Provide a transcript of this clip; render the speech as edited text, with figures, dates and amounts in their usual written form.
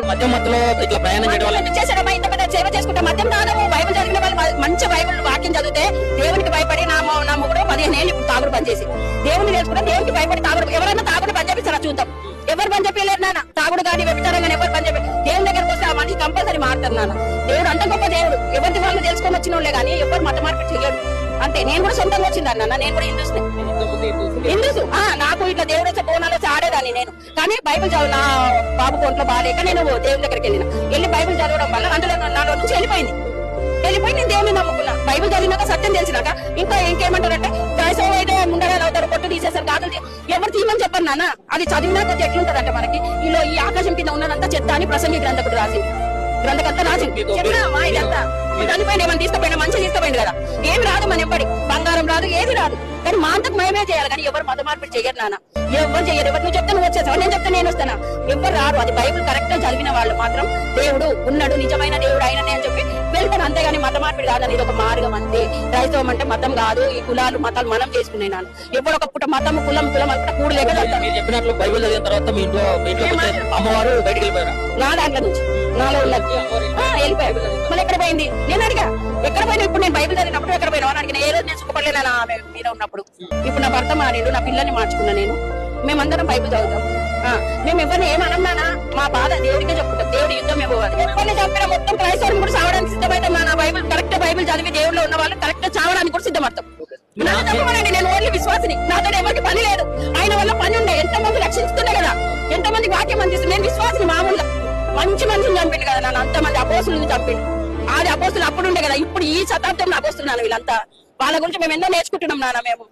మధ్య మధ్యలో ఇట్లా ప్రయాణం చేయడం వల్ల చేశారమ్మా, ఇంత పెద్ద సేవ చేసుకుంటే మద్యం తాగము. బైబిల్ చదివిన వాళ్ళు మంచి బైబిల్ వాక్యం చదివితే దేవునికి భయపడి నా మొగుడు 15 ఏళ్ళు ఇప్పుడు తాగుడు బంద్ చేసి దేవుని నేర్చుకుంటే దేవునికి భయపడి తాగుడు. ఎవరైనా తాగుడు బంద్ చేపిస్తారా చూద్దాం. ఎవరు బంద్ చెప్పలేరు నాన్న. తాగుడు కానీ వ్యభిచారం కానీ ఎవరు బంద్ చెప్పి దేవుని దగ్గరకు వస్తే ఆ మనిషి కంపల్సరీ మారుతారు నాన్న. దేవుడు అంత గొప్ప దేవుడు. ఎవరి వాళ్ళు తెలుసుకొని వచ్చిన వాళ్ళే కానీ ఎవరు మత మార్పిడి చేయడు. అంతే. నేను కూడా సొంతంగా వచ్చింది నాన్న. నేను కూడా హిందూస్. నాకు ఇట్లా దేవుడు వచ్చే బోనాలు వచ్చి ఆడేదాన్ని నేను. కానీ బైబిల్ చదువు నా బాబు కొంట్లో బాగాలేక నేను దేవుని దగ్గరికి వెళ్ళి బైబిల్ చదవడం వల్ల అందులో నాలో నుంచి వెళ్ళిపోయి నేను దేవుని నమ్ముకున్నా. బైబిల్ చదివినాక సత్యం తెలిసినాక ఇంకేమంటారంటే క్రైస్తవ అయితే ముండగాలు అవుతారు, కొట్టు తీసేసారు, కాదు ఎవరు తీయమని చెప్పారు నాన్న. అది చదివినాక ఎట్లుంటదంటే మనకి ఈ ఆకాశం కింద ఉన్నదంతా చెత్త అని ప్రసంగి గ్రంథకుడు రాసింది. గ్రంథకంతా రాసింది. ఇదంతా చనిపోయింది. ఏమైనా తీసుకుపోయినా మంచిగా తీసుకుపోయింది కదా. ఏమి రాదు మన ఎప్పటి బంగారం రాదు, ఏది రాదు. కానీ మా అంతకు మేమే చేయాలి. కానీ ఎవరు మత మార్పిడి చెయ్యరు నాన్న. ఎవరు చెయ్యరు. ఎవరు నువ్వు చెప్తే నువ్వు వచ్చేసావు, నేను చెప్తే నేను వస్తానా. ఎవరు రారు. అది బైబిల్ కరెక్ట్ గా చదివిన వాళ్ళు మాత్రం దేవుడు ఉన్నాడు, నిజమైన దేవుడు ఆయననే అని చెప్పి వెళ్తాను. అంతేగాని మత మార్పిడి కాదని ఇది ఒక మార్గం అంతే. క్రైస్తవం అంటే మతం కాదు. ఈ కులాలు మతాలు మనం చేసుకునే నాన్న. ఎప్పుడు ఒక పుట్ట మతం కులం అనుకుంటే కూడలేక చెప్పినట్లు బైబిల్ చదివిన తర్వాత మీ ఇంట్లో అమ్మవారు బయటికి వెళ్ళిపోయారు. నా దాంట్లో నుంచి నాలో ఉన్నది వెళ్ళిపోయాడు. మళ్ళీ ఎక్కడ పోయింది నేను అడిగా. ఎక్కడ పోయినా ఇప్పుడు నేను బైబిల్ చదివినప్పుడు ఎక్కడ పోయినా అని అడిగిన. ఏ రోజు నేను సుఖపడలేనా ఆమె మీద ఉన్నప్పుడు. ఇప్పుడు నా భర్త మారిండు, నా పిల్లల్ని మార్చుకున్నా నేను. మేమందరం బైబిల్ చదువుతాం. మేము ఎవరిని ఏమన్నానా మా బాధ దేవుడికే చెప్పుకుంటాం. దేవుడి యుద్ధం ఇవ్వాలి. ఎవరిని చంపిన మొత్తం క్రైస్తవుని కూడా చావడానికి సిద్ధమవుతాం. నా బైబిల్ కరెక్ట్ బైబిల్ చదివి దేవుడిలో ఉన్న వాళ్ళు కరెక్ట్ చావడానికి కూడా సిద్ధమవుతాం. నన్ను తప్పమనండి, నేను ఓన్లీ విశ్వాసిని. నాతో ఎవరికి పని లేదు. ఆయన వల్ల పని ఉండే. ఎంతమంది రక్షిస్తుండే కదా, ఎంతమంది వాక్యం అందిస్తుంది. నేను విశ్వాసిని. మామూలుగా మంచి మనిషిని చంపిండు కదా నన్ను. అంతమంది అపోస్తులను చంపిండు. అది అపోస్తులు అప్పుడు ఉండే కదా. ఇప్పుడు ఈ శతాబ్దంలో అపోస్తులు నాన్న వీళ్ళంతా. వాళ్ళ గురించి మేము ఎన్నో నేర్చుకుంటున్నాం నాన్న. మేము